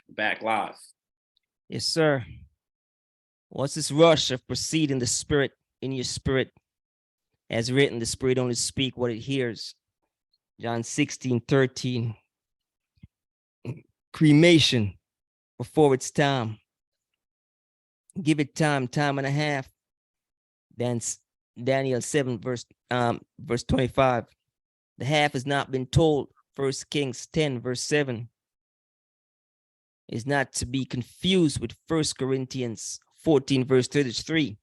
Back live. Yes, sir. What's this rush of proceed in the spirit, in your spirit? As written, the spirit only speak what it hears. John 16:13. Cremation before its time. Give it time, time and a half. Then Daniel 7, verse 25. The half has not been told. 1 Kings 10, verse 7. Is not to be confused with 1 Corinthians 14, verse 33,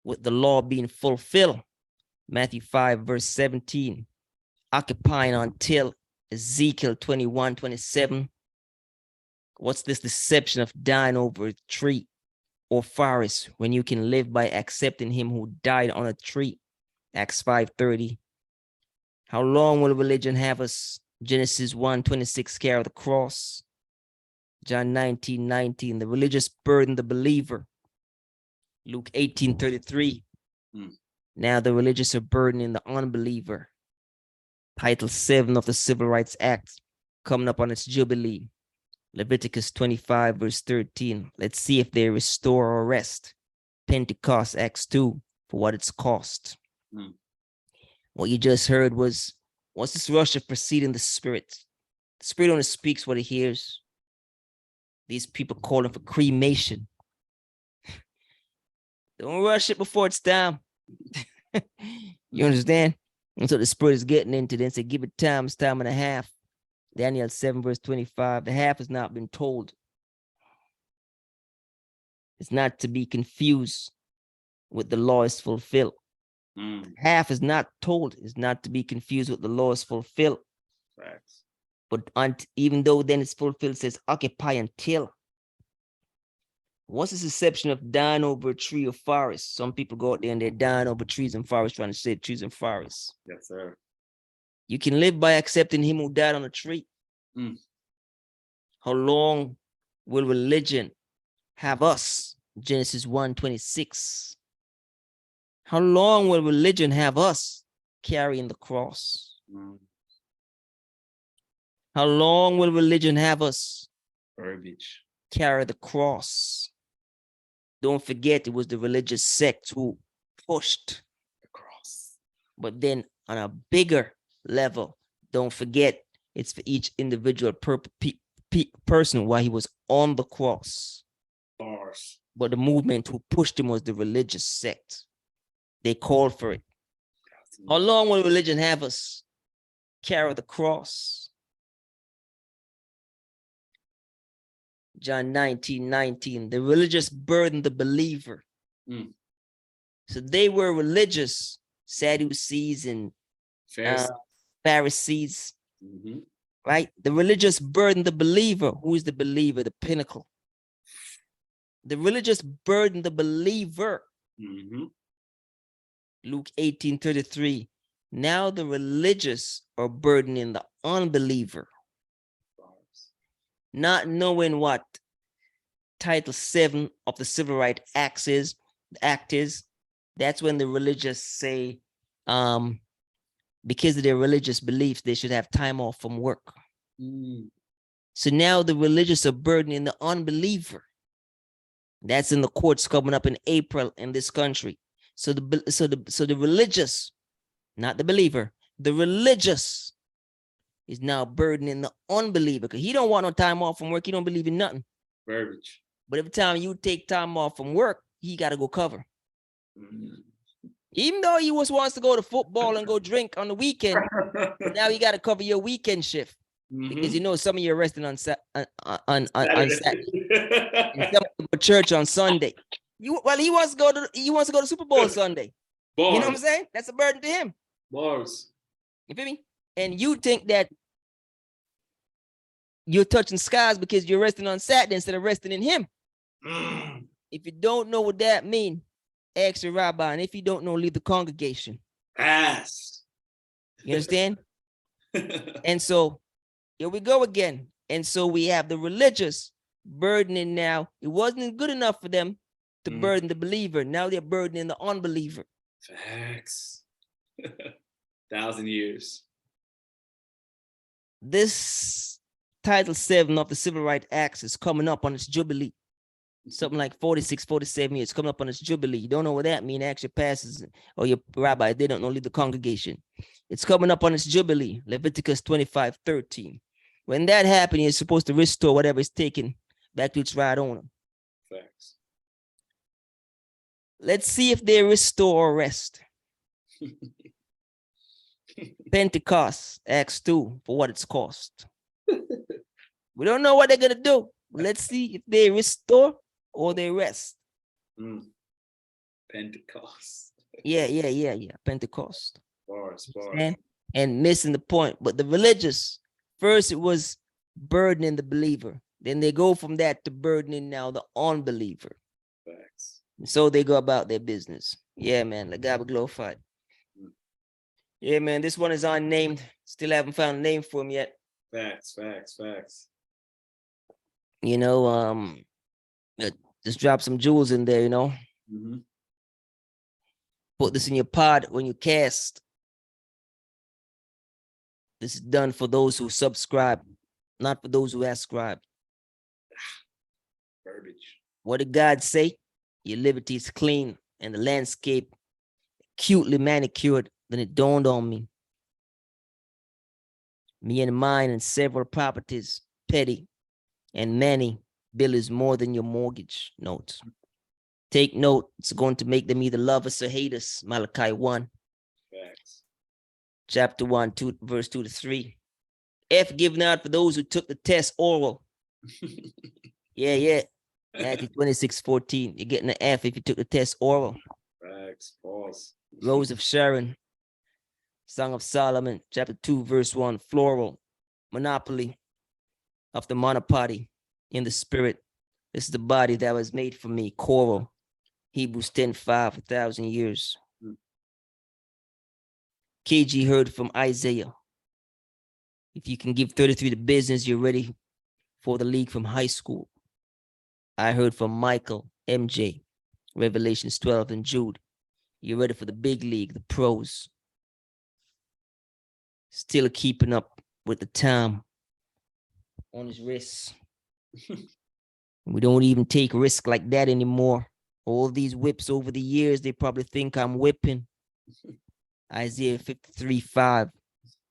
with the law being fulfilled. Matthew 5, verse 17, occupying until Ezekiel 21, 27. What's this deception of dying over a tree or forest when you can live by accepting him who died on a tree? Acts 5:30. How long will religion have us? Genesis 1:26, carry the cross. John 19:19, the religious burden the believer. Luke 18:33. Now the religious are burdening the unbeliever. Title 7 of the Civil Rights Act, coming up on its jubilee. Leviticus 25, verse 13. Let's see if they restore or arrest. Pentecost, Acts 2, for what it's cost. What you just heard was, what's this rush of proceeding the spirit? The spirit only speaks what it hears. These people calling for cremation. Don't rush it before it's time. You understand? And so the spirit is getting into this. Say, give it time, it's time and a half. Daniel 7, verse 25. The half has not been told. It's not to be confused with the law is fulfilled. Half is not told. It's not to be confused with the law is fulfilled. Facts. But even though then it's fulfilled, it says occupy until. What's this deception of dying over a tree or forest? Some people go out there and they're dying over trees and forests, trying to save trees and forests. Yes, sir. You can live by accepting him who died on a tree. How long will religion have us? Genesis 1:26. How long will religion have us carrying the cross? How long will religion have us verbiage carry the cross? Don't forget, it was the religious sect who pushed the cross. But then on a bigger level, don't forget, it's for each individual person while he was on the cross. Bars. But the movement who pushed him was the religious sect. They called for it. How long will religion have us carry the cross? John 19:19, the religious burden the believer. So they were religious, Sadducees and Pharisees, right? The religious burden the believer. Who is the believer? The pinnacle. The religious burden the believer. Luke 18:33. Now the religious are burdening the unbeliever. Not knowing what Title 7 of the Civil Rights Act is, that's when the religious say, because of their religious beliefs, they should have time off from work. So now the religious are burdening the unbeliever. That's in the courts coming up in April in this country. So the religious, not the believer, the religious is now burdening the unbeliever because he don't want no time off from work. He don't believe in nothing. Verbiage. But every time you take time off from work, he got to go cover. Even though he wants to go to football and go drink on the weekend, but now you got to cover your weekend shift because you know some of you are resting on Saturday. And some go to church on Sunday. He wants to go to Super Bowl Sunday. Bars. You know what I'm saying? That's a burden to him. Bars. You feel me? And you think that you're touching skies because you're resting on Saturday instead of resting in him. If you don't know what that means, ask your rabbi. And if you don't know, leave the congregation. Ask. You understand? And so here we go again. And so we have the religious burdening now. It wasn't good enough for them to burden the believer. Now they're burdening the unbeliever. Facts. 1,000 years. This Title 7 of the Civil Rights Act is coming up on its jubilee. Something like 46, 47 years coming up on its jubilee. You don't know what that means. Ask your pastors or your rabbi. They don't know, leave the congregation. It's coming up on its jubilee. Leviticus 25:13. When that happens, you're supposed to restore whatever is taken back to its right owner. Facts. Let's see if they restore or rest. Pentecost, Acts 2, for what it's cost. We don't know what they're going to do. Let's see if they restore or they rest. Pentecost. Yeah. Pentecost. Bars. And missing the point. But the religious, first it was burdening the believer. Then they go from that to burdening now the unbeliever. Facts. And so they go about their business. Yeah, man. Let God be glorified. Yeah, man. This one is unnamed. Still haven't found a name for him yet. Facts. You know, just drop some jewels in there, you know. Put this in your pod when you cast. This is done for those who subscribe, not for those who ascribe. Verbiage. What did God say? Your liberty is clean and the landscape cutely manicured. Then it dawned on me. Me and mine and several properties, petty and many, bill is more than your mortgage notes. Take note, it's going to make them either love us or hate us. Malachi 1. Facts. Chapter 1, 2, verse 2 to 3. F given out for those who took the test oral. Yeah. Matthew 26:14. You're getting an F if you took the test oral. Facts. Pause. Rose of Sharon. Song of Solomon, chapter 2, verse 1. Floral. Monopoly of the monopoly in the spirit. This is the body that was made for me. Choral. Hebrews 10:5, 1,000 years. KG heard from Isaiah. If you can give 33 the business, you're ready for the league from high school. I heard from Michael, MJ, Revelations 12, and Jude. You're ready for the big league, the pros. Still keeping up with the time on his wrists. We don't even take risk like that anymore. All these whips over the years, they probably think I'm whipping. Isaiah 53:5,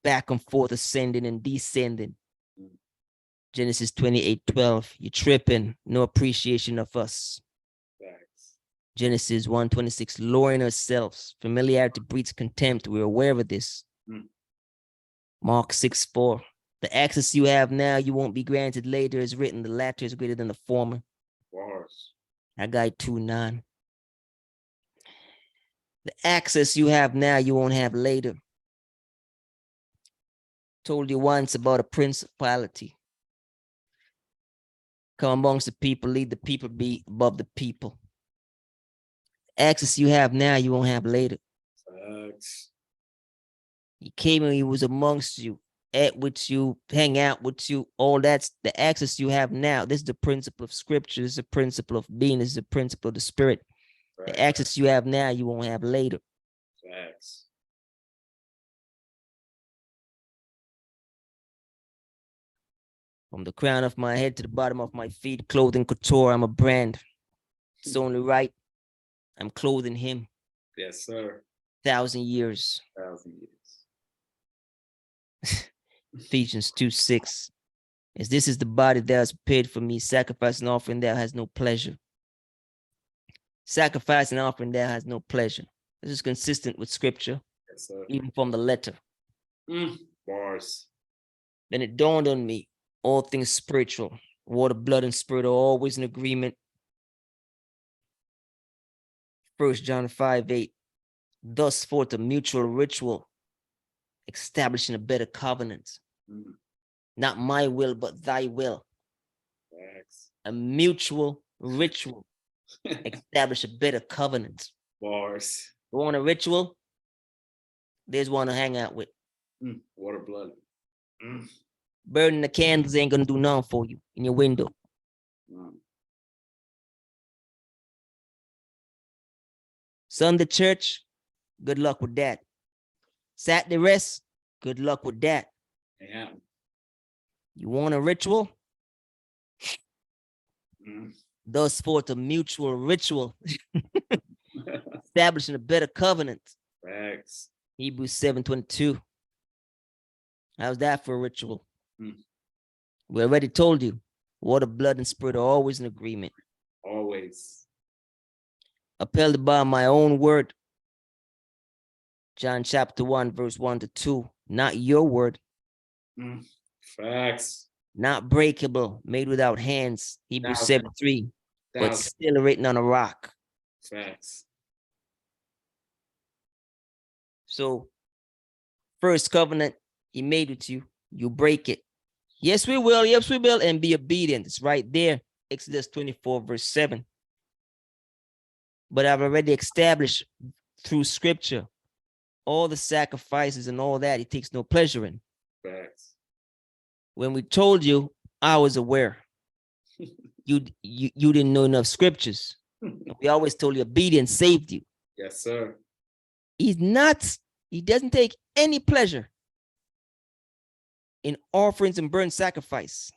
back and forth, ascending and descending. Genesis 28:12, you're tripping, no appreciation of us. Facts. Genesis 1:26, lowering ourselves. Familiarity breeds contempt. We're aware of this. Mark 6:4, the access you have now, you won't be granted later, is written. The latter is greater than the former. Bars. Haggai 2:9. The access you have now, you won't have later. Told you once about a principality. Come amongst the people, lead the people, be above the people. Access you have now, you won't have later. Facts. He came and he was amongst you, ate with you, hang out with you. All that's the access you have now. This is the principle of scripture. This is the principle of being. This is the principle of the spirit. Facts. The access you have now, you won't have later. Facts. From the crown of my head to the bottom of my feet, clothing couture, I'm a brand. It's only right. I'm clothing him. Yes, sir. 1,000 years. 1,000 years. Ephesians 2:6. As this is the body that is prepared for me, sacrifice and offering that has no pleasure. Sacrifice and offering that has no pleasure. This is consistent with scripture, Yes, sir. even from the letter. Bars. Then it dawned on me, all things spiritual, water, blood, and spirit are always in agreement. 1 John 5:8. Thus forth a mutual ritual, establishing a better covenant. Not my will, but thy will. Facts. A mutual ritual, establish a better covenant. Bars. You want a ritual? There's one to hang out with. Water, blood. Burning the candles ain't gonna do nothing for you in your window. Sunday church, good luck with that. Saturday rest, good luck with that. Yeah. You want a ritual? Mm. Thus forth a mutual ritual, establishing a better covenant. Facts. Hebrews 7:22. How's that for a ritual? Mm. We already told you, water, blood, and spirit are always in agreement. Always. Upheld by my own word. John chapter 1, verse 1-2. Not your word. Mm. Facts. Not breakable, made without hands. Hebrews Thousand. 7:3. But Thousand. still written on a rock. Facts. So, first covenant he made with you, you break it. Yes, we will. Yes, we will. And be obedient. It's right there. Exodus 24, verse 7. But I've already established through scripture all the sacrifices and all that he takes no pleasure in. Facts. When we told you, I was aware. You didn't know enough scriptures. We always told you obedience saved you. Yes, sir. He doesn't take any pleasure in offerings and burnt sacrifice.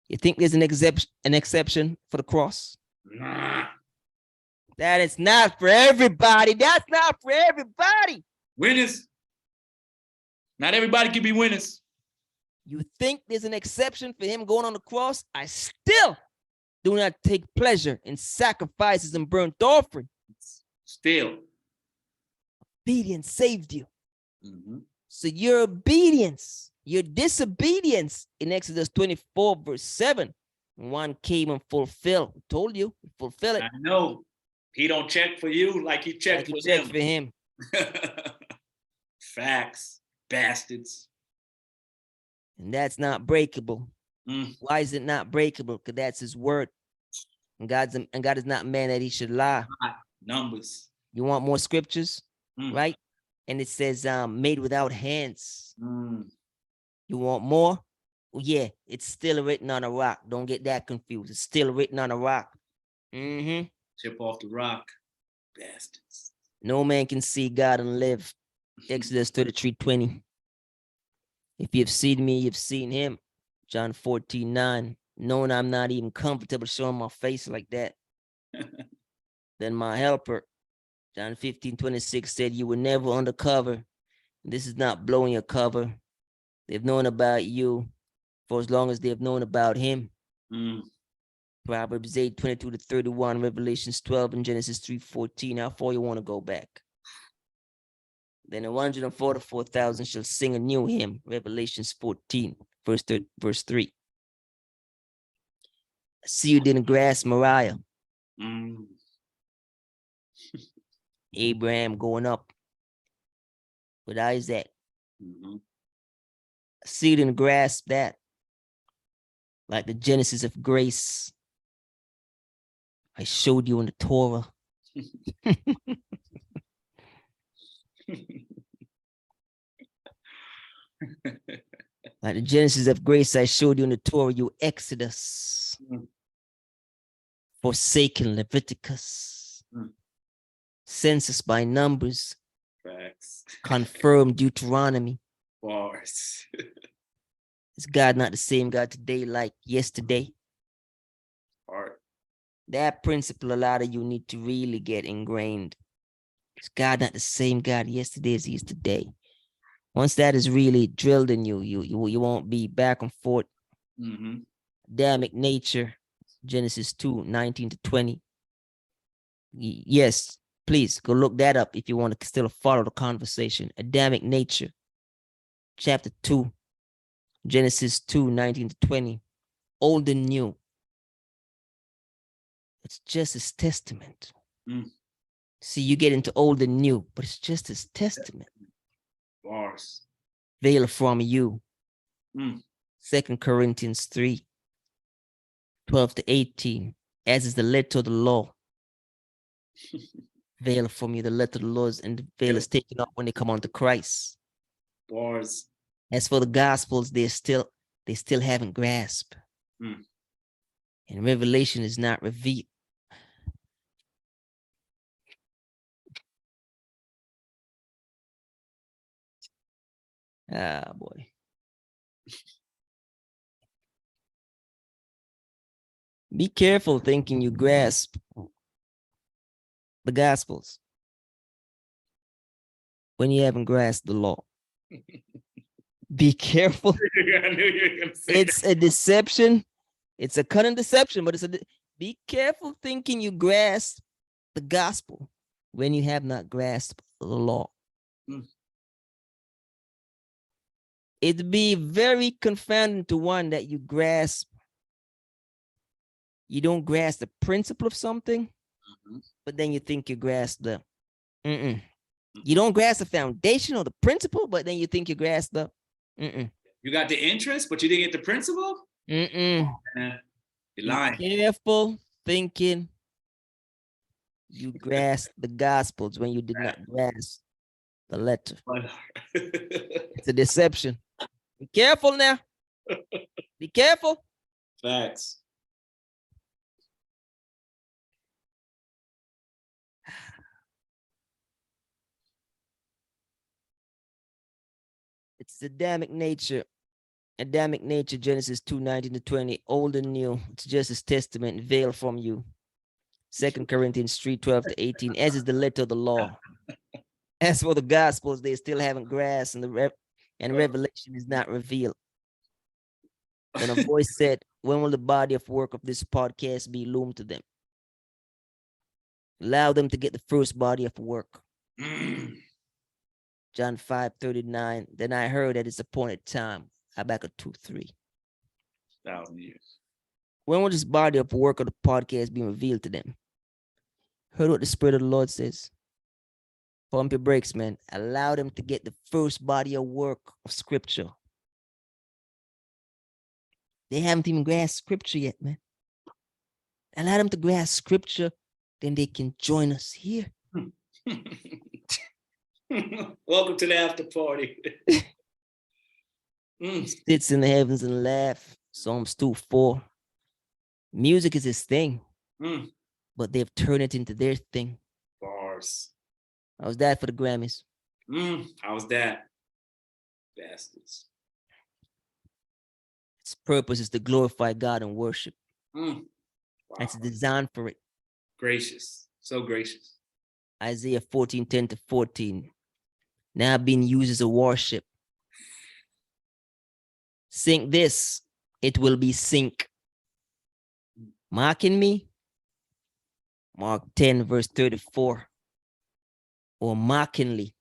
You think there's an exception for the cross? Nah. That is not for everybody. That's not for everybody. Winners. Not everybody can be winners. You think there's an exception for him going on the cross? I still do not take pleasure in sacrifices and burnt offering. Still. Obedience saved you. Mm-hmm. So your obedience, your disobedience in Exodus 24, verse 7, one came and fulfilled. Told you, fulfill it. I know. He don't check for you like he checked Like for you checked them. for him. Facts. Bastards. And that's not breakable. Mm. Why is it not breakable? Because that's his word. And God is not man that he should lie. Numbers. You want more scriptures? Mm. Right? And it says made without hands. Mm. You want more? Well, yeah, it's still written on a rock. Don't get that confused. It's still written on a rock. Mm-hmm. Chip off the rock. Bastards. No man can see God and live. Exodus 33:20. If you've seen me, you've seen him. John 14:9. Knowing I'm not even comfortable showing my face like that. Then my helper, John 15:26, said, you were never undercover. This is not blowing your cover. They've known about you for as long as they've known about him. Mm. Proverbs 8:22-31, Revelations 12, and Genesis 3:14. How far you want to go back? Then 144,000 shall sing a new hymn. Revelations 14, verse 3. See, you didn't grasp Moriah. Mm. Abraham going up with Isaac. Mm-hmm. See, you didn't grasp that. Like the Genesis of grace I showed you in the Torah. Like the Genesis of grace I showed you in the Torah, you Exodus, Mm. forsaken Leviticus, Mm. census by numbers, Facts. confirmed Deuteronomy. Bars. Is God not the same God today like yesterday? Art. That principle, a lot of you need to really get ingrained. Is God not the same God yesterday as he is today? Once that is really drilled in you, you won't be back and forth. Mm-hmm. Adamic nature, Genesis 2:19-20. Yes, please go look that up if you want to still follow the conversation. Adamic nature, chapter 2, Genesis 2:19-20. Old and new. It's just his testament. Mm. See, you get into old and new, but it's just his testament. Bars. Veil from you. Mm. 2 Corinthians 3:12-18. As is the letter of the law. Veil from you, the letter of the law, and the veil is taken off when they come unto Christ. Bars. As for the gospels, they still haven't grasped. Mm. And revelation is not revealed. Ah, boy. Be careful thinking you grasp the Gospels when you haven't grasped the law. Be careful. I knew you were gonna say It's a deception. It's a cunning deception, but be careful thinking you grasp the gospel when you have not grasped the law. Mm. It'd be very confounding to one that you don't grasp the principle of something, but then you think you grasp the, you don't grasp the foundation or the principle, but then you think you grasp the, You got the interest, but you didn't get the principle? You're lying. Be careful thinking you grasp the gospels when you did not grasp the letter. It's a deception. Be careful now. Be careful. Facts. It's Adamic nature. Adamic nature, Genesis 2:19-20, old and new. It's just his testament veiled from you. 2 Corinthians 3:12-18, as is the letter of the law. As for the gospels, they still haven't grasped, and revelation is not revealed. Then a voice said, when will the body of work of this podcast be illumined to them? Allow them to get the first body of work. John 5:39, then I heard at its appointed time, Habakkuk 2:3. 1,000 years. When will this body of work of the podcast be revealed to them? Heard what the Spirit of the Lord says. Pump your brakes, man. Allow them to get the first body of work of scripture. They haven't even grasped scripture yet, man. Allow them to grasp scripture, then they can join us here. Welcome to the after party. Sits in the heavens and laugh. Psalms 2:4. Music is his thing, but they've turned it into their thing. Bars. How's that for the Grammys? How's that? Bastards. Its purpose is to glorify God and worship. Wow. That's designed for it. Gracious. So gracious. Isaiah 14:10-14. Now being used as a worship. Sing this, it will be sink. Mocking me, Mark 10:34. Or mockingly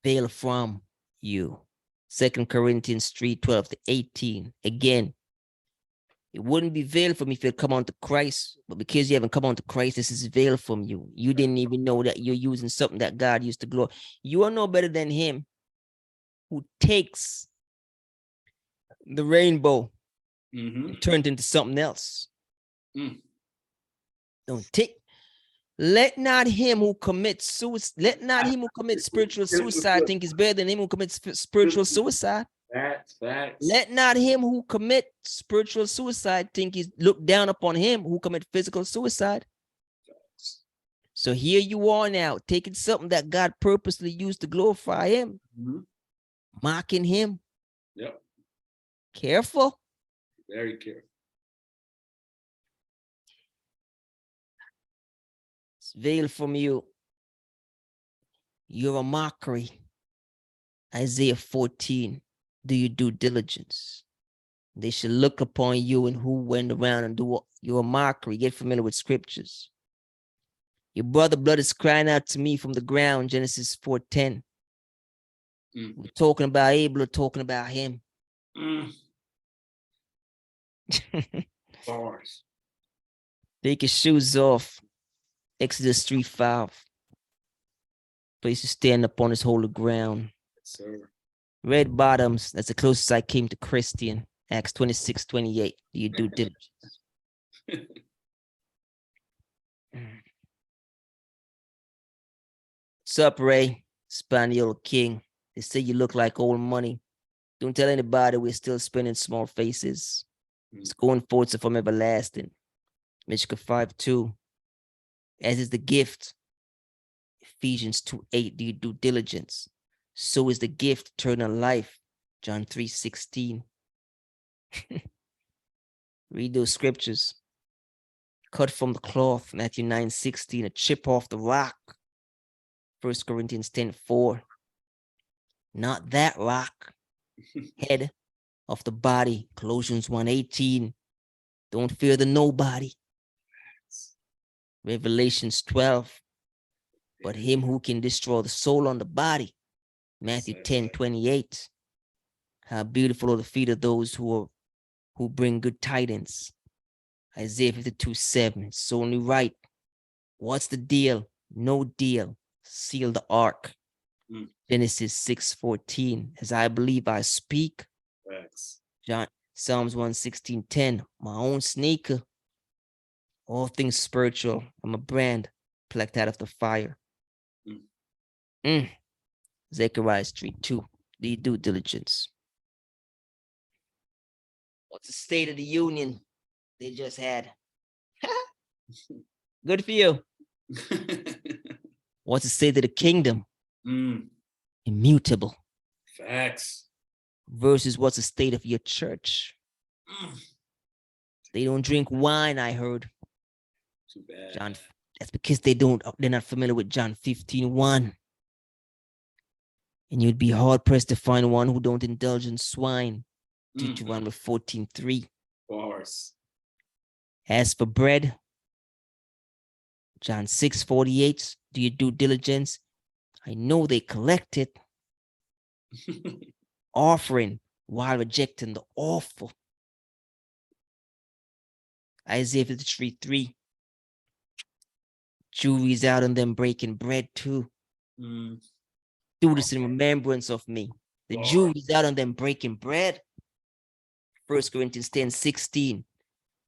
veil from you. 2 Corinthians 3:12-18. Again, it wouldn't be veiled from you if you had come on to Christ, but because you haven't come on to Christ, this is veiled from you. You didn't even know that you're using something that God used to glory. You are no better than him who takes the rainbow and turns it into something else. Don't take. Let not him who commits suicide, let not him who commits spiritual suicide think is better than him who commits spiritual suicide. Facts. Let not him who commits spiritual suicide think he's looked down upon him who commit physical suicide. So here you are now, taking something that God purposely used to glorify him, mocking him. Yep. Careful. Very careful. It's veiled from you. You're a mockery. Isaiah 14. Do you due diligence? They should look upon you and who went around and do you're a mockery. Get familiar with scriptures. Your brother blood is crying out to me from the ground. Genesis 4:10. We're talking about Abel, we're talking about him. Bars. Take your shoes off. Exodus 3:5. Place to stand upon this holy ground. Yes, sir. Red bottoms. That's the closest I came to Christian. Acts 26:28. Do you due diligence? Sup, Ray? Spaniel King. They say you look like old money. Don't tell anybody we're still spinning small faces. It's going forth from everlasting. Michka 5:2. As is the gift. Ephesians 2:8. Do you due diligence? So is the gift eternal life. John 3:16. Read those scriptures. cut from the cloth, Matthew 9:16, a chip off the rock, 1 Corinthians 10:4. Not that rock, head of the body, Colossians 1:18. Don't fear the nobody, Revelations 12. But him who can destroy the soul on the body, Matthew 10:28. How beautiful are the feet of those who bring good tidings, Isaiah 52:7. It's only right. What's the deal? No deal. Seal the ark. Genesis 6:14. As I believe I speak. Psalms 116:10. My own sneaker. All things spiritual. I'm a brand plucked out of the fire. Zechariah 3:2. The due diligence. What's the state of the union they just had? Good for you. What's the state of the kingdom? Immutable. Facts. Versus what's the state of your church? They don't drink wine, I heard. Too bad. John, that's because they're not familiar with John 15:1. And you'd be hard pressed to find one who don't indulge in swine. Deuteronomy 14:3. Of course. As for bread, John 6:48. Do your due diligence. I know they collect it. Offering while rejecting the awful. Isaiah 53:3. Jury's out on them breaking bread too. Do this in remembrance of me. The jury's out on them breaking bread. 1 Corinthians 10:16.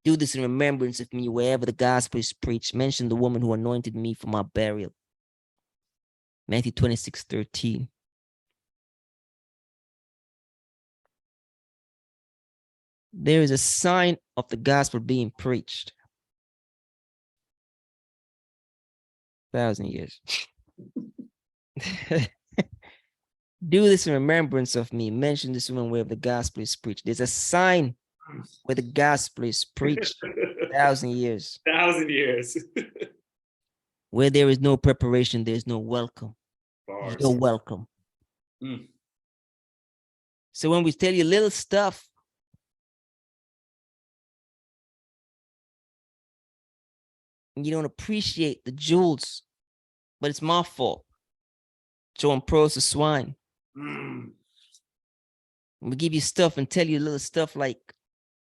Do this in remembrance of me wherever the gospel is preached. Mention the woman who anointed me for my burial. Matthew 26:13. There is a sign of the gospel being preached. 1,000 years. Do this in remembrance of me. Mention this woman where the gospel is preached. There's a sign where the gospel is preached. 1,000 years. 1,000 years. Where there is no preparation, there's no welcome. Bars. You're welcome. So when we tell you little stuff, you don't appreciate the jewels, but it's my fault. Showing pearls to swine. We give you stuff and tell you little stuff like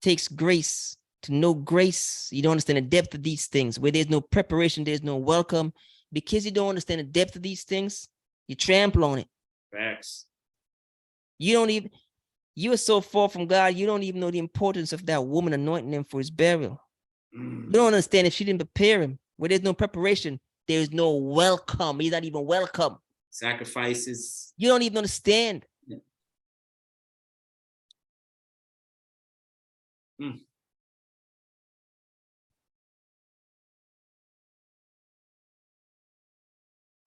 takes grace to know grace. You don't understand the depth of these things. Where there's no preparation, there's no welcome. Because you don't understand the depth of these things, you trample on it. Facts. You are so far from God, you don't even know the importance of that woman anointing him for his burial. You don't understand if she didn't prepare him. Where there's no preparation, there's no welcome. He's not even welcome. Sacrifices. You don't even understand.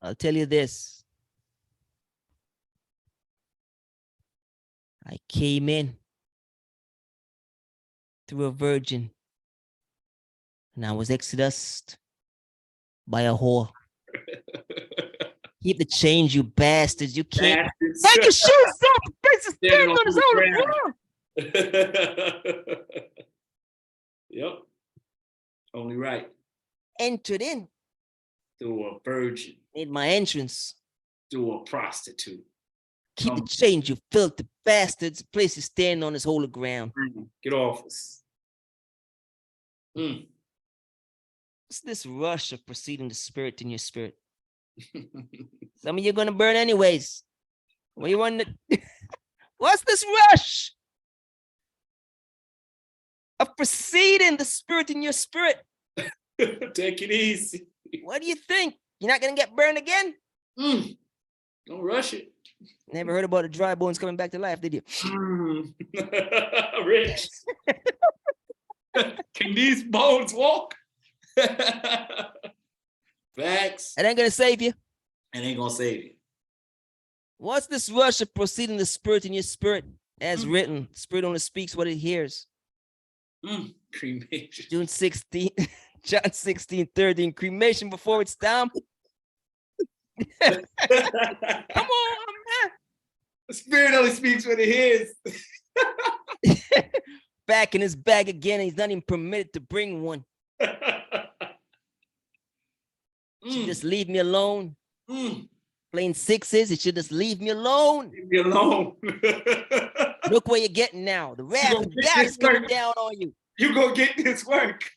I'll tell you this. I came in through a virgin, and I was exodused by a whore. Keep the change, you bastards. You can't. Take your shoes off. The face is standing on his own ground. Yep. Only right. Entered in. Through a virgin. Made my entrance. Through a prostitute. Keep the change, you filthy bastards. The place is standing on his holy ground. Get off us. What's this rush of proceeding the spirit in your spirit? Some of you are going to burn anyways. What you want to... What's this rush of proceeding the spirit in your spirit? Take it easy. What do you think? You're not going to get burned again? Don't rush it. Never heard about the dry bones coming back to life, did you? Rich. Can these bones walk? Facts. It ain't going to save you. It ain't going to save you. What's this rush of proceeding the spirit in your spirit? As written, spirit only speaks what it hears. Cremation. June 16th, John 16:13, cremation before it's time. Come on, The Spirit only speaks when it hears. man. Back in his bag again, and he's not even permitted to bring one. Should just leave me alone. Playing sixes, it should just leave me alone. Leave me alone. Look where you're getting now. The wrath of God is coming down on you. You gonna get this work.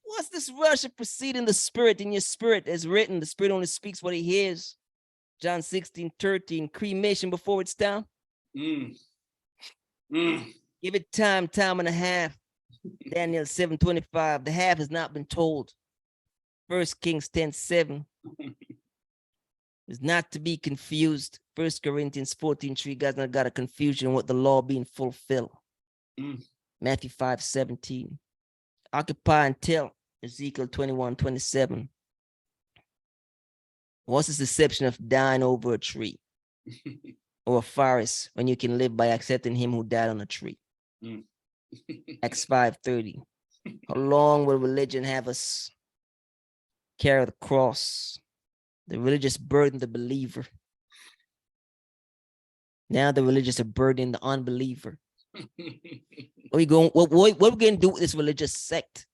What's this rush of proceeding the Spirit in your spirit? As written, the Spirit only speaks what he hears. John 16:13, cremation before it's time. Give it time and a half. Daniel 7:25, the half has not been told. 1 Kings 10:7 is not to be confused. 1 Corinthians 14:3, God's not got a confusion with the law being fulfilled. Matthew 5:17, occupy until. Ezekiel 21:27. What's this deception of dying over a tree or a forest when you can live by accepting him who died on a tree? Acts 5:30. How long will religion have us carry the cross? The religious burden the believer. Now the religious are burdening the unbeliever. What we gonna do with this religious sect?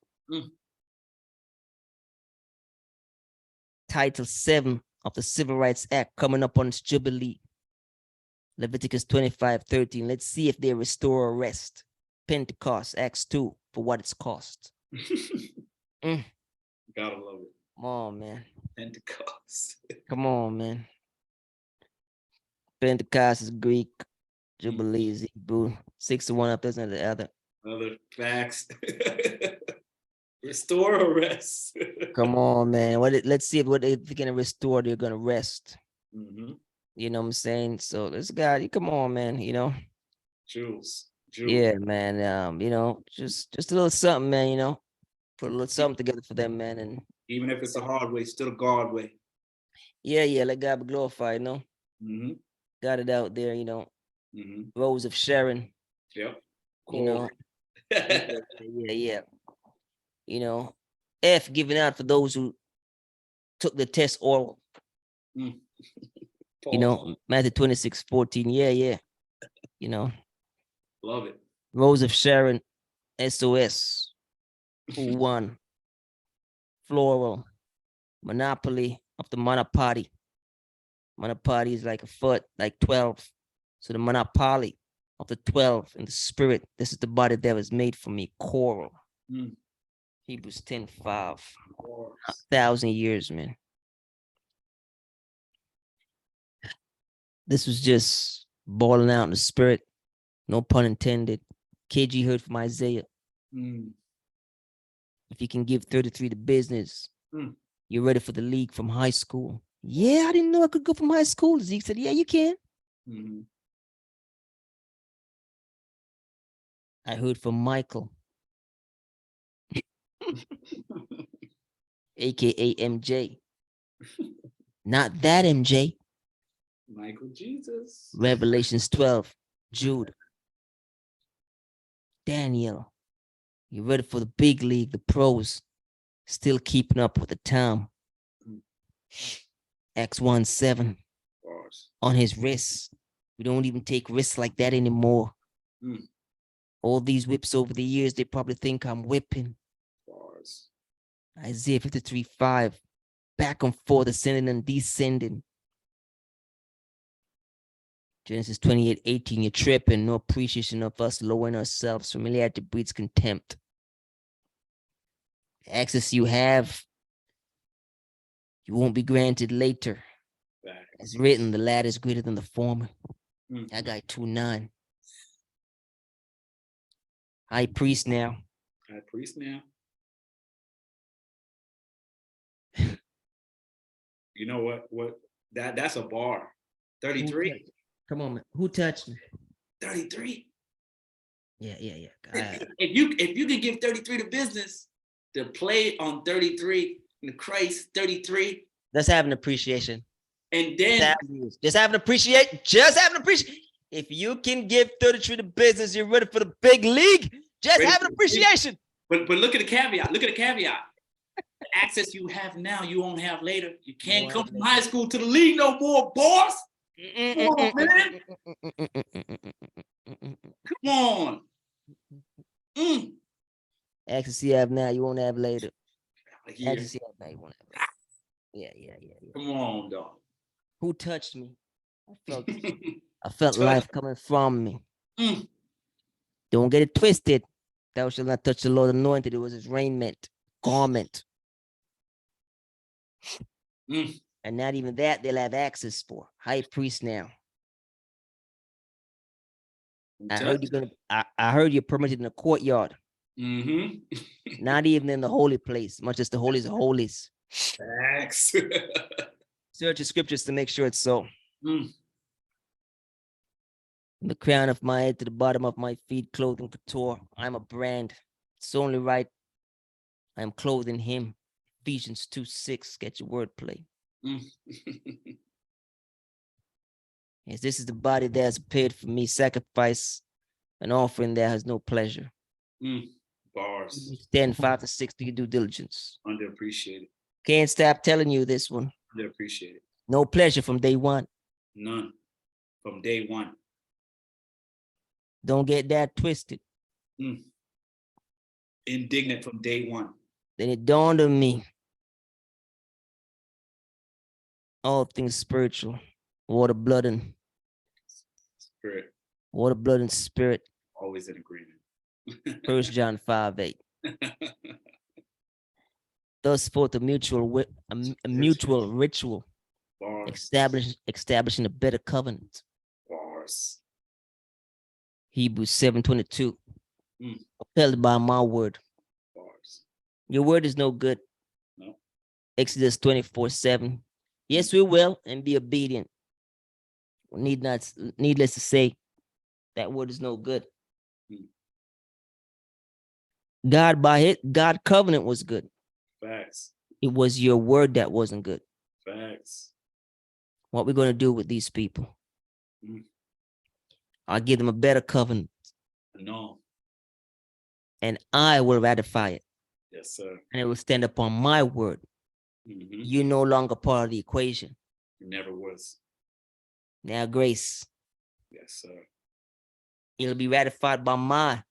Title 7 of the Civil Rights Act coming up on its Jubilee. Leviticus 25:13. Let's see if they restore or rest. Pentecost, Acts 2, for what it's cost. Gotta love it. Come on, man. Pentecost. Come on, man. Pentecost is Greek. Jubilee is Hebrew. 6 to 1 up there, the other. Other facts. Restore or rest? Come on, man. Let's see if what they're gonna restore, they're gonna rest. You know what I'm saying? So this guy, come on, man. You know, Jules. Yeah, man. You know, just a little something, man. You know, put a little something together for them, man. And even if it's a hard way, still a God way. Yeah. Let God be glorified. You know, got it out there. You know, Rose of Sharon. Yep. Cool. You know, yeah. You know, F giving out for those who took the test oral. You know, Matthew 26:14. Yeah. You know, love it. Rose of Sharon, SOS, who won? Floral, Monopoly of the Monopoly. Monopoly is like a foot, like 12. So the Monopoly of the 12 in the spirit. This is the body that was made for me. Coral. Hebrews 10:5. 1,000 years, man. This was just balling out in the spirit. No pun intended. KG heard from Isaiah. If you can give 33 to business, you're ready for the league from high school. Yeah, I didn't know I could go from high school. Zeke said, yeah, you can. I heard from Michael, aka MJ. Not that MJ. Michael Jesus. Revelations 12. Jude. Daniel. You ready for the big league, the pros? Still keeping up with the time. Acts 1:7. On his wrist. We don't even take risks like that anymore. All these whips over the years, they probably think I'm whipping. Isaiah 53:5. Back and forth, ascending and descending. Genesis 28:18. You're tripping. No appreciation of us lowering ourselves. Familiarity breeds contempt. The access you have, you won't be granted later. As written, the latter is greater than the former. Haggai 2:9. High priest now. High priest now. You know what? That's a bar. 33. Come on, man. Who touched me? 33. Yeah. If you can give 33 to business, to play on 33 in Christ 33. Let's have an appreciation. And then just have an appreciation. If you can give 33 to business, you're ready for the big league. Just have an appreciation. But look at the caveat. Look at the caveat. The access you have now, you won't have later. You can't come from high school to the league no more, boss. Come on, man. Come on. Access you have now, you won't have later. Yeah. Access you have now, you won't have later. Yeah. Come on, dog. Who touched me? I felt life coming from me. Don't get it twisted. Thou shalt not touch the Lord anointed. It was his raiment, garment. And not even that they'll have access for. High priest now. I heard you're permitted in the courtyard. Not even in the holy place, much as the holies of holies. Facts. Search the scriptures to make sure it's so. From the crown of my head to the bottom of my feet, clothing couture. I'm a brand. It's only right. I am clothed in him. Ephesians 2:6. Get your wordplay. Yes, this is the body that has prepared for me, sacrifice, an offering that has no pleasure. Bars. Stand 5 to 6 to your due diligence. Underappreciated. Can't stop telling you this one. Underappreciated. No pleasure from day one. None. From day one. Don't get that twisted. Indignant from day one. Then it dawned on me. All things spiritual. Water, blood, and spirit. Water, blood, and spirit. Always in agreement. 1 John 5:8. Thus forth a mutual ritual. Bars. Establishing a better covenant. Bars. Hebrews 7:22. Upheld by my word. Bars. Your word is no good. No. Exodus 24:7. Yes, we will, and be obedient. Needless to say, that word is no good. God covenant was good. Facts. It was your word that wasn't good. Facts. What we're going to do with these people? I'll give them a better covenant. No. And I will ratify it. Yes, sir. And it will stand upon my word. You're no longer part of the equation. You never was. Now, grace. Yes, sir. It'll be ratified by my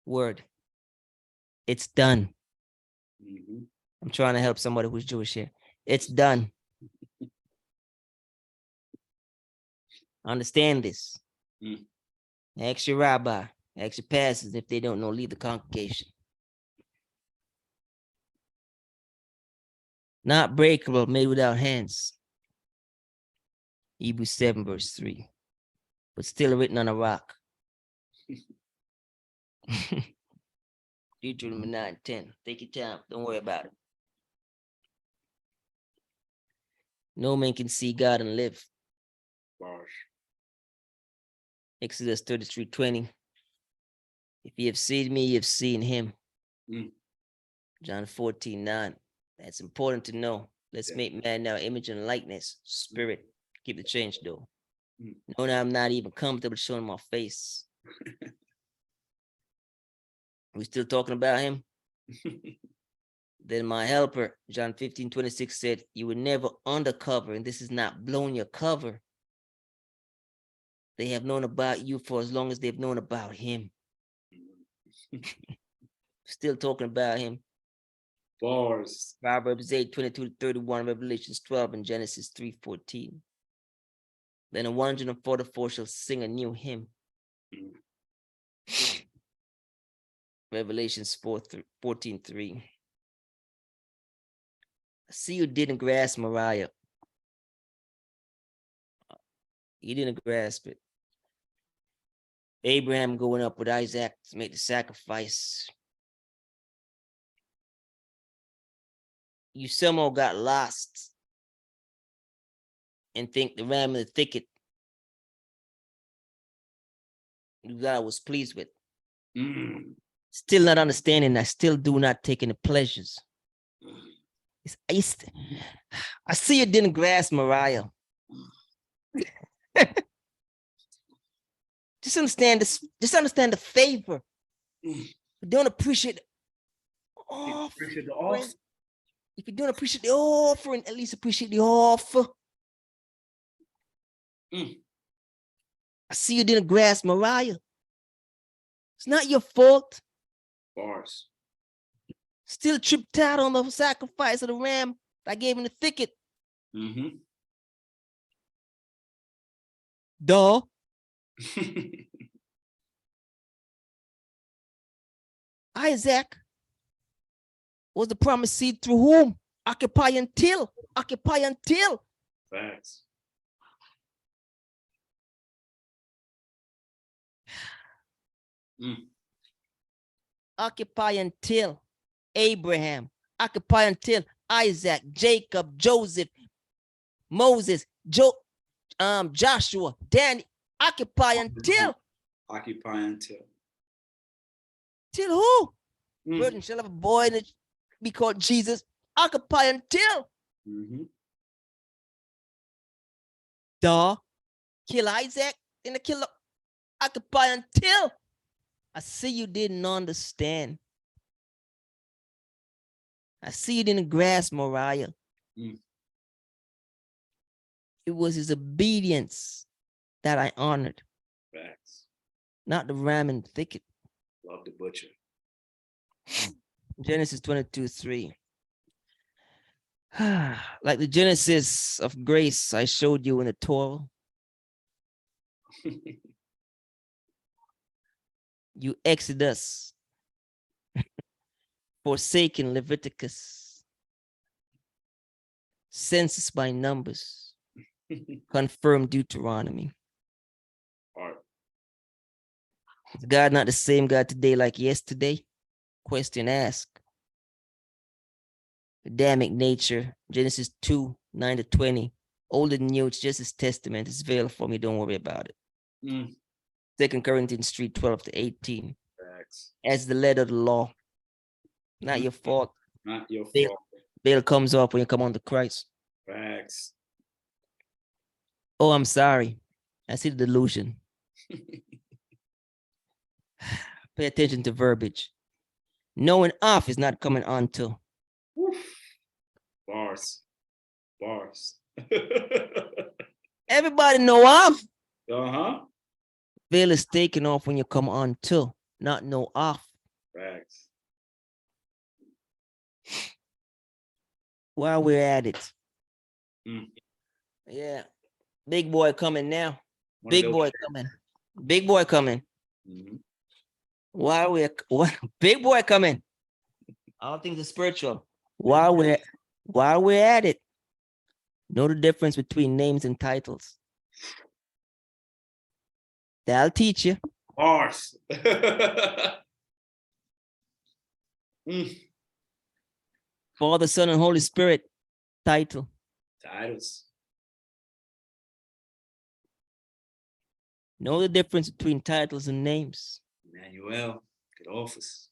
word. It's done. I'm trying to help somebody who's Jewish here. It's done. Understand this. Ask your rabbi, ask your pastors. If they don't know, leave the congregation. Not breakable, made without hands. Hebrews 7:3. But still written on a rock. Deuteronomy 9:10. Take your time. Don't worry about it. No man can see God and live. Bars. Exodus 33:20. If you have seen me, you have seen him. John 14:9. That's important to know. Let's make man now image and likeness. Spirit. Keep the change though. No, now I'm not even comfortable showing my face. We still talking about him? Then my helper, John 15:26 said, you were never undercover, and this is not blowing your cover. They have known about you for as long as they've known about him. Still talking about him. Bars. Proverbs 8:22-31, Revelations 12, and Genesis 3:14. Then the 144 shall sing a new hymn. Revelations 14:3. I see you didn't grasp Mariah. You didn't grasp it. Abraham going up with Isaac to make the sacrifice. You somehow got lost and think the ram in the thicket God was pleased with. Still not understanding. I still do not take any pleasures. I see you didn't grasp Mariah. Just understand this. Just understand the favor. you don't appreciate Appreciate the offering, offer. if you don't appreciate the offering, at least appreciate the offer. Mm. I see you didn't grasp Mariah. It's not your fault. Bars. Still tripped out on the sacrifice of the ram I gave him the thicket. Mm-hmm. Duh. Isaac was the promised seed through whom? Occupy until. Occupy until. Facts. Mm. Occupy until Abraham. Occupy until Isaac, Jacob, Joseph, Moses, Joshua, Danny. Occupy until. Occupy until. Till who? Mm. Virgin shall have a boy and be called Jesus. Occupy until. Mm-hmm. Duh. Kill Isaac and the killer. Occupy until. I see you didn't understand. I see you didn't grasp Moriah. Mm. It was his obedience that I honored, Facts. not the ram in the thicket. Love the butcher. Genesis 22:3. Like the Genesis of grace I showed you in the Torah, you Exodus, forsaken Leviticus, census by numbers, confirmed Deuteronomy. Art. Is God not the same God today like yesterday? Question asked. Adamic nature, Genesis 2:9-20. Old and new, it's just his testament. It's veiled for me. Don't worry about it. Mm. 2 Corinthians 3:12-18. Facts. As the letter of the law. Not your fault. Not your Veil, fault. veil comes off when you come on to Christ. Facts. Oh, I'm sorry. I see the delusion. Pay attention to verbiage. Knowing off is not coming on to. Woof. Bars. Bars. Everybody know off. Uh-huh. Veil is taken off when you come on to, not know off. Facts. While we're at it. Mm. Yeah. Big boy coming now. One of Big those boy shirts. coming. Big boy coming. Mhm. While we're big boy coming. All things are spiritual. While we're at it. Know the difference between names and titles. That'll teach you. Bars. Mm. Father, Son, and Holy Spirit title. Titles. Know the difference between titles and names. Emmanuel. Good office.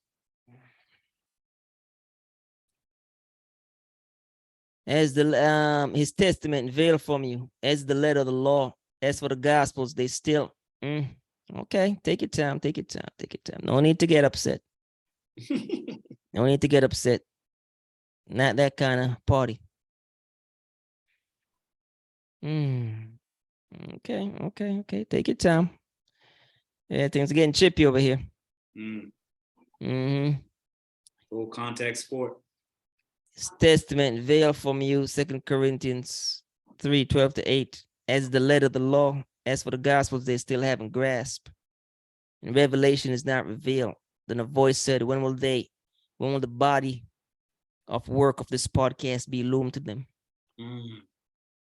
As the his testament veiled from you, as the letter of the law, as for the gospels, they still okay. Take your time, take your time, take your time. No need to get upset. No need to get upset. Not that kind of party. Okay, okay, okay. Take your time. Yeah, things are getting chippy over here. Full contact sport. His testament veiled from you, 2 Corinthians 3:12-8. As the letter of the law, as for the gospels, they still haven't grasped. And revelation is not revealed. Then a voice said, when will the body of work of this podcast be illumined to them?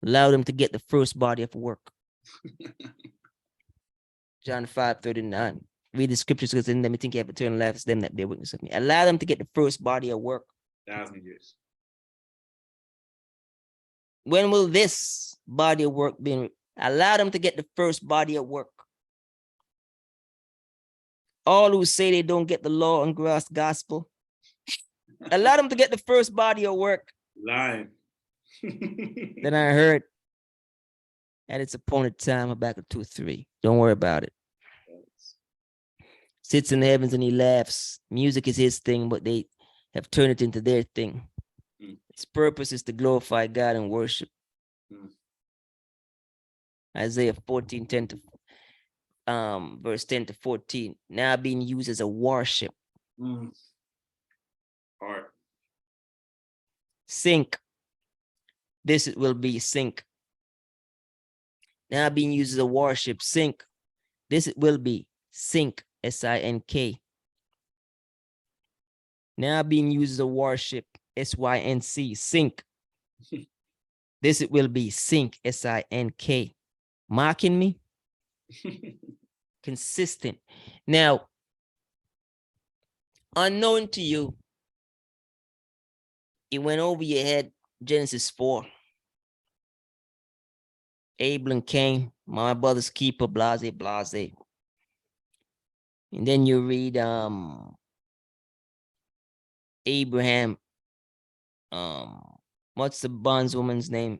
Allow them to get the first body of work. John 5:39. Read the scriptures because in them you think you have eternal life. It's them that bear witness of me. Allow them to get the first body of work. 1,000 years. When will this body of work be? Allow them to get the first body of work. All who say they don't get the law and grasp gospel, allow them to get the first body of work. Lying. Then I heard at its appointed time, Habakkuk 2:3. Don't worry about it. Sits in the heavens and he laughs. Music is his thing, but they have turned it into their thing. Mm. Its purpose is to glorify God and worship. Mm. Isaiah 14, 10 to verse 10 to 14. Now being used as a worship. Mm. Heart. Sink. This will be sink. Now being used as a worship. Sink. This will be sink. S-I-N-K. Now being used as a worship. S-Y-N-C. Sink. This it will be sink. S-I-N-K. Mocking me. Consistent. Now, unknown to you, it went over your head. Genesis 4. Abel and Cain, my brother's keeper, blase, blase. And then you read Abraham. What's the bondswoman's name?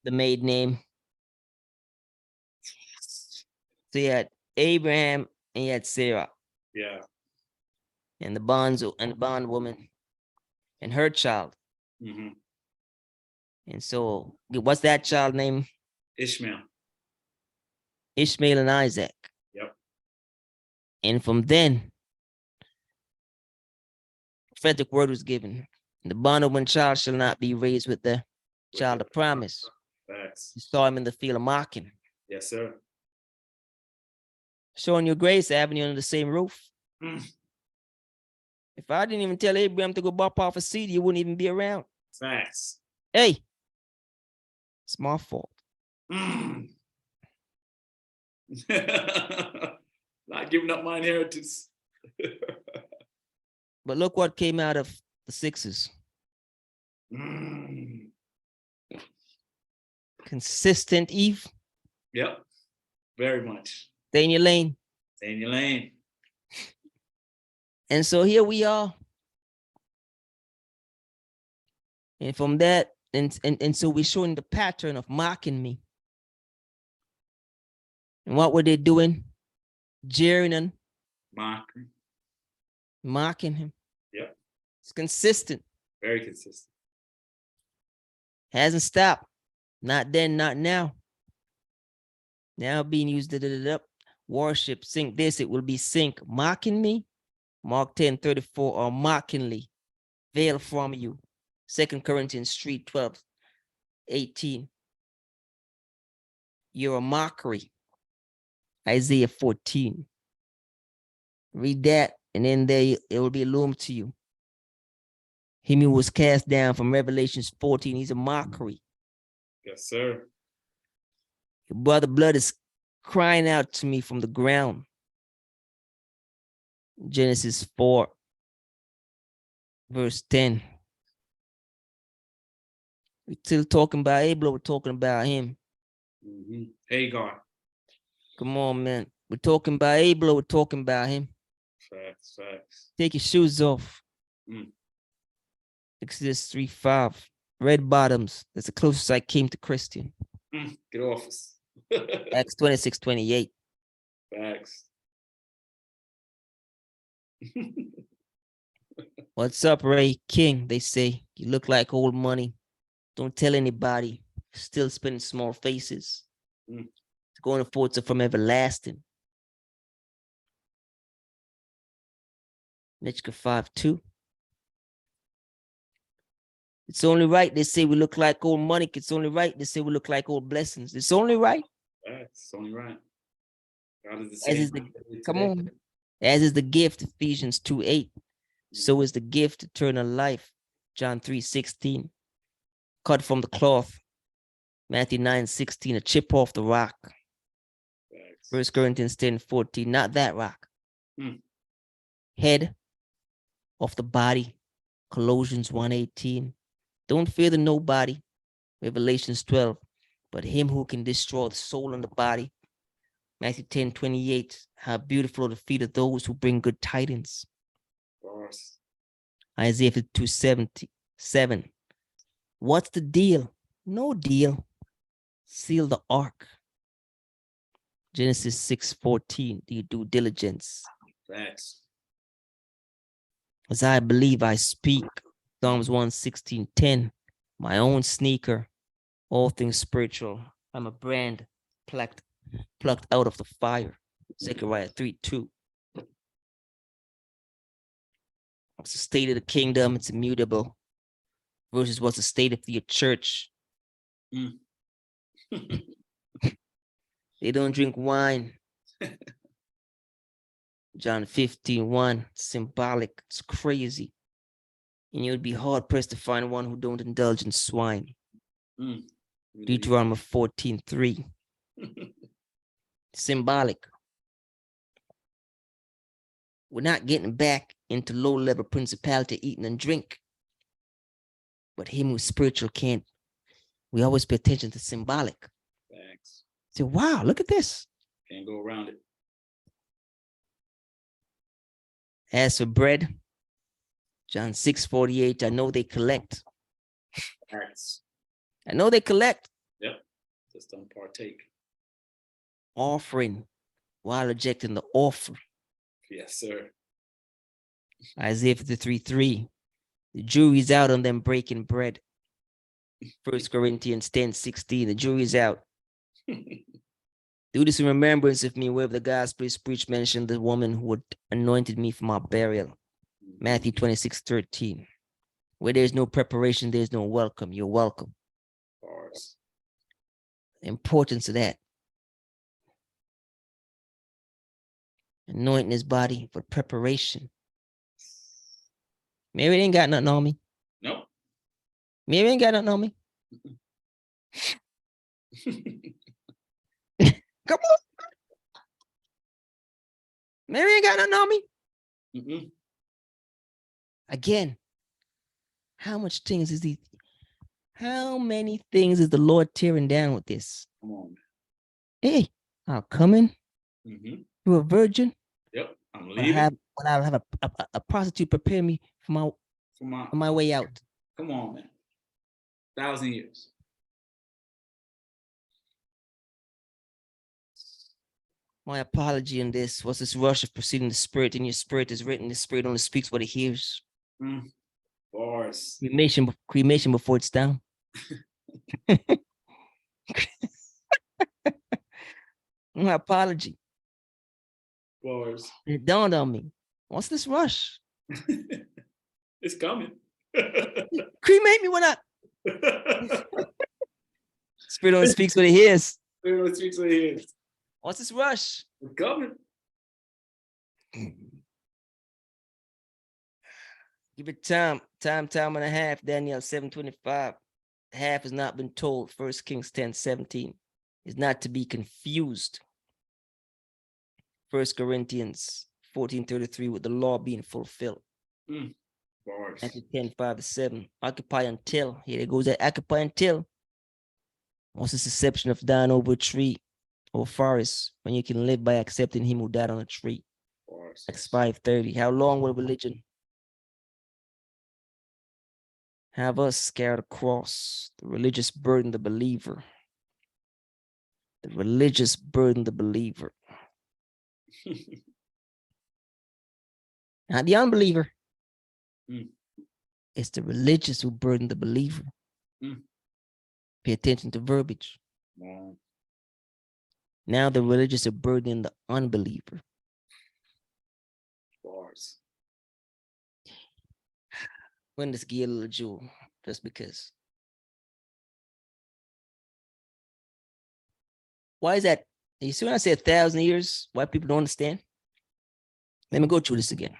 The maid name. So you had Abraham and you had Sarah. Yeah. And the bondwoman and her child. Mm-hmm. And so what's that child name? Ishmael. Ishmael and Isaac. Yep. And from then, prophetic word was given. The bondwoman child shall not be raised with the child of promise. Facts. You saw him in the field of mocking. Yes, sir. Showing your grace, having you under the same roof. Mm. If I didn't even tell Abraham to go bop off a seed, you wouldn't even be around. Facts. Hey, it's my fault. Mm. Not giving up my inheritance. But look what came out of the sixes. Mm. Consistent, Eve. Yep. Very much. Stay in your lane. Stay in your lane. And so here we are. And from that, and so we're showing the pattern of mocking me. And what were they doing? Jeering and mocking him. Yep. It's consistent. Very consistent. Hasn't stopped. Not then, not now. Now being used worship, sink this, it will be sink. Mocking me. Mark 10:34, or mockingly veil from you. 2 Corinthians 3:12-18. You're a mockery. Isaiah 14. Read that, and then there it will be illumined to you. Him who was cast down from Revelations 14, he's a mockery. Yes, sir. Your brother blood is crying out to me from the ground. Genesis 4, verse 10. We're still talking about Abel, we're talking about him. Mm-hmm. Hagar. Come on, man. We're talking about Abel, we're talking about him. Facts, facts. Take your shoes off. Exodus 3:5. Red bottoms. That's the closest I came to Christian. Get off us. Acts 26:28. Facts. What's up, Ray King? They say you look like old money. Don't tell anybody. Still spinning small faces. Going forth from everlasting. Nitchka 5:2. It's only right. They say we look like old money. It's only right. They say we look like old blessings. It's only right. It's only right. God is the As same. is the, come on. As is the gift, Ephesians 2:8. So is the gift, eternal life. John 3:16. Cut from the cloth. Matthew 9:16. A chip off the rock. 1 Corinthians 10:14. Not that rock. Head of the body. Colossians 1:18. Don't fear the nobody. Revelations 12. But him who can destroy the soul and the body. Matthew 10:28. How beautiful are the feet of those who bring good tidings. Isaiah 52:77. What's the deal? No deal. Seal the ark. Genesis 6:14. Do your due diligence. Facts. As I believe I speak. Psalms 116:10. My own sneaker. All things spiritual. I'm a brand plucked out of the fire. Zechariah 3:2. What's the state of the kingdom? It's immutable. Versus what's the state of your church? Mm. They don't drink wine. John 15:1. Symbolic. It's crazy. And you'd be hard pressed to find one who don't indulge in swine. Mm. Deuteronomy 14:3. Symbolic. We're not getting back into low-level principality, eating and drink. But him who's spiritual can't. We always pay attention to symbolic. Facts. Say, wow, look at this. Can't go around it. As for bread, John 6:48, I know they collect. Facts. I know they collect. Yep. Just don't partake. Offering while rejecting the offer. Yes, sir. Isaiah 53:3. The jury's out on them breaking bread. 1 Corinthians 10:16. The jury's out. Do this in remembrance of me. Wherever the gospel is preached, mention the woman who had anointed me for my burial. Matthew 26:13. Where there's no preparation, there's no welcome. You're welcome. Bars. The importance of that. Anointing his body for preparation. Mary ain't got nothing on me. Nope. Mary ain't got nothing on me. Come on. Mary ain't got nothing on me. Mm-mm. Again, how many things is the Lord tearing down with this? Come on. Hey, I'll come in Mm-hmm. to a virgin. Yep. I'm leaving. I'll have a prostitute prepare me for my way out. Come on, man. 1,000 years. My apology in this was this rush of proceeding the spirit. In your spirit is written, the spirit only speaks what it hears. Bars. Cremation before it's down. My apology. Bars. It dawned on me. What's this rush? It's coming. Cremate me when I. Spirit only speaks what it hears. Spirit only speaks what it hears. What's this rush? It's coming. Give it time and a half. Daniel 7:25. Half has not been told. 1 Kings 10:17 is not to be confused. 1 Corinthians 14:33 with the law being fulfilled. Bars. Matthew 10:5-7. Occupy until. Here it goes. Occupy until. What's this deception of dying over a tree or forest when you can live by accepting him who died on a tree? Bars. Acts 5:30. How long will religion have us carry the cross? The religious burden the believer. The religious burden the believer. Not the unbeliever. It's the religious who burden the believer. Pay attention to verbiage. Now the religious are burdening the unbeliever. Bars. When this give a little jewel, just because. Why is that? You see when I say 1,000 years, why people don't understand? Let me go through this again.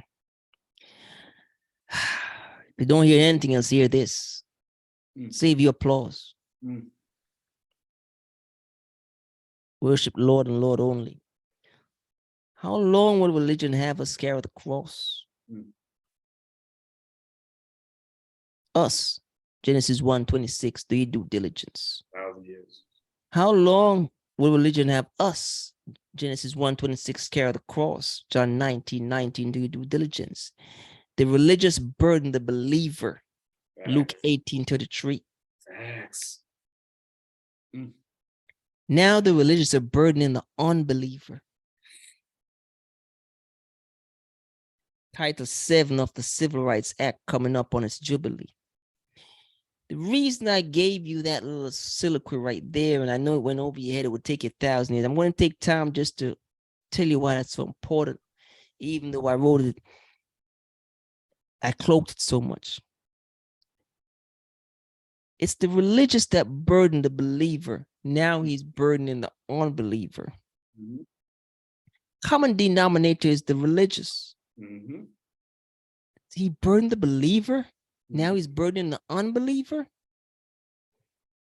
If you don't hear anything else, hear this. Save your applause. Worship Lord and Lord only. How long will religion have us carry the cross? Us. Genesis 1:26. Do you due diligence? 1,000 years. How long will religion have us? Genesis 1:26. Carry the cross. John 19:19. Do you due diligence? The religious burden the believer. Luke 18:33. Facts. Now the religious are burdening the unbeliever. Title 7 of the Civil Rights Act coming up on its jubilee. The reason I gave you that little soliloquy right there, and I know it went over your head, it would take you 1,000 years. I'm going to take time just to tell you why that's so important. Even though I wrote it, I cloaked it so much. It's the religious that burden the believer. Now he's burdening the unbeliever. Mhm. Common denominator is the religious. Mhm. He burdened the believer. Now he's burdening the unbeliever.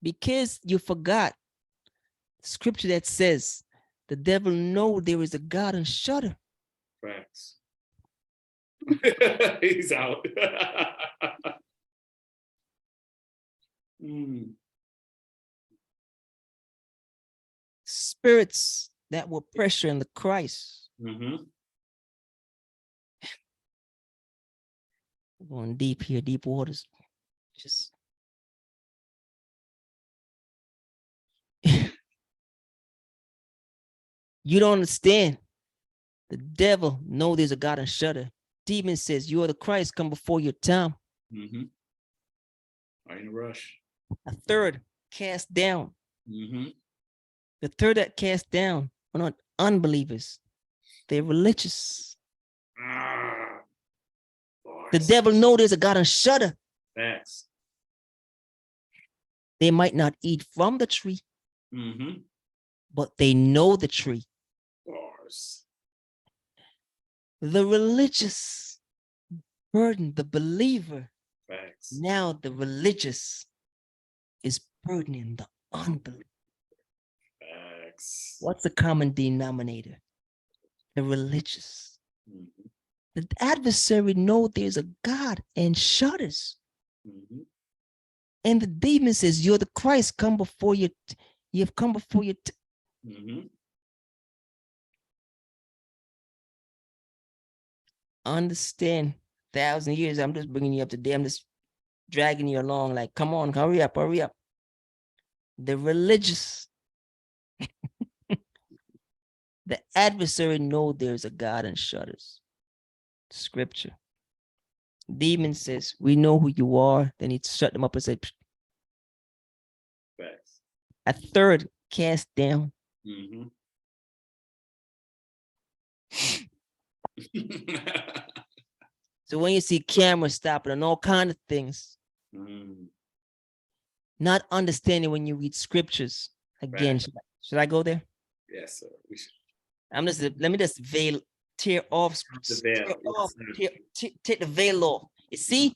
Because you forgot scripture that says the devil know there is a God and shudder. Facts. He's out. Mm. Spirits that were pressuring the Christ. Mm-hmm. Going deep here, deep waters. Just you don't understand. The devil know there's a God and shudder. Demon says you are the Christ, come before your time. Mm-hmm. Are in a rush. A third cast down. Mm-hmm. The third that cast down are not unbelievers. They're religious. Ah, The devil know there's a God and shudder. Facts. They might not eat from the tree, Mm-hmm. but they know the tree. Bars. The religious burden the believer. Facts. Now the religious is burdening the unbeliever. Facts. What's the common denominator? The religious. Mm-hmm. The adversary knows there's a God and shudders. Mm-hmm. And the demon says, you're the Christ, come before you. You have come before you. Mm-hmm. Understand, 1,000 years, I'm just bringing you up to date. I'm just dragging you along like, come on, hurry up, hurry up. The religious, the adversary know there's a God and shudders. Scripture. Demon says, we know who you are. Then he shut them up and said, Facts. a third cast down. Mm-hmm. So when you see cameras stopping and all kind of things, not understanding when you read scriptures. Again, Right. should I go there? Yes, sir. We should. Let me just tear off, The veil. take the veil off. You see,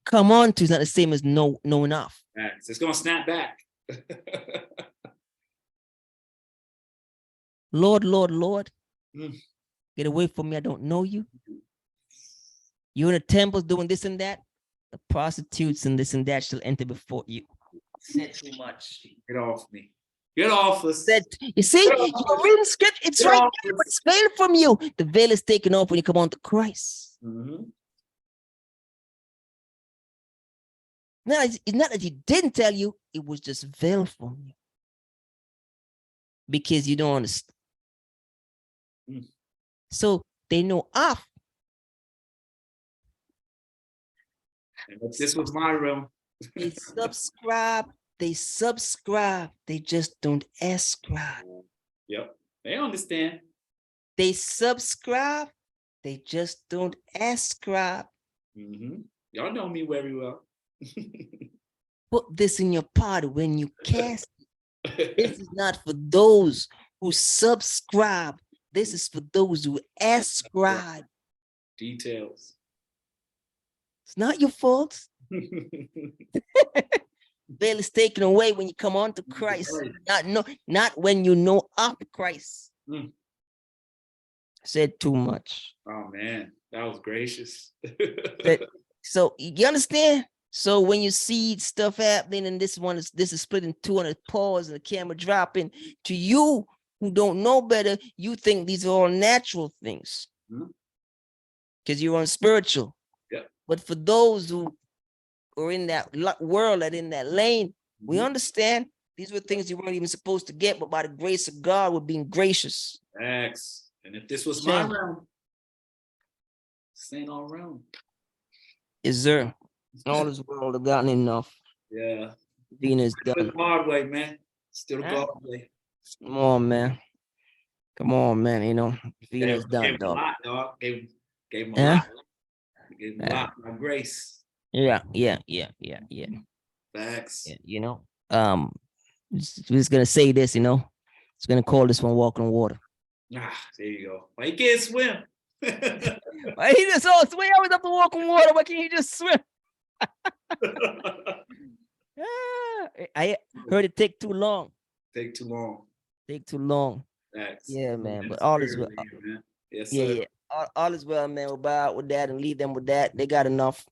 come on to is not the same as no enough. Facts. It's gonna snap back. Lord, Lord, Lord, Mm. get away from me. I don't know you. You're in the temples doing this and that. The prostitutes and this and that shall enter before you. Said too much. Get off me. Get off us. Said, you see, you're reading script. It's right there, but it's veiled from you. The veil is taken off when you come on to Christ. Mm-hmm. No, it's not that he didn't tell you, it was just veiled from you. Because you don't understand. Mm. So they know off. And this was my room. They subscribe, they just don't ascribe. Yep. They understand. They subscribe, they just don't ascribe. Mm-hmm. Y'all know me very well. Put this in your pot when you cast it. This is not for those who subscribe. This is for those who ascribe. Details. It's not your fault. Veil is taken away when you come on to Christ. Not when you know of Christ. Mm. Said too much. Oh man, that was gracious. So you understand? So when you see stuff happening and this is split in two and it pause and the camera dropping, to you who don't know better, you think these are all natural things. Because you're unspiritual. Yeah. But for those who are in that world and in that lane, we understand These were things you weren't even supposed to get, but by the grace of God, we're being gracious. Facts. And if this was my Shame. realm, this ain't our realm. Yes, sir. All this world have gotten enough. Yeah. Venus Still done. the hard way, man. Still the Huh? hard way. Come on, man. Come on, man. You know, Venus done, Gave him a dog. lot, dog. Gave him a Huh? lot. Gave him a lot by grace. Yeah. Facts. You know, we're just gonna say this. You know, it's gonna call this one walking on water. Ah, there you go. Why you can't swim? Why he just always have to walk on water? Why can't he just swim? I heard it take too long. Take too long. Take too long. Facts. Yeah, man. But That's all is very well. weird, man. Yes, Yeah, sir. yeah. All is well, man. We'll bow out with that and leave them with that. They got enough.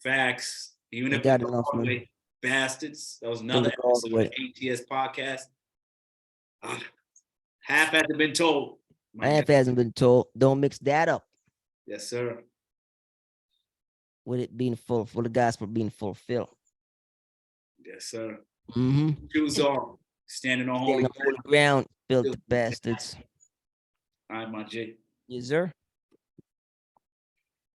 Facts. Even They if got it's enough, the man. way, bastards. That was They another look all the episode of way. the A.T.S podcast. Ah, half hasn't been told. My Half God. hasn't been told. Don't mix that up Yes, sir. with it being full, for the gospel being fulfilled. Yes, sir. Mm-hmm. Shoes on. Standing on holy Holy ground, Still- filthy bastards. All right, my J. Yes, sir.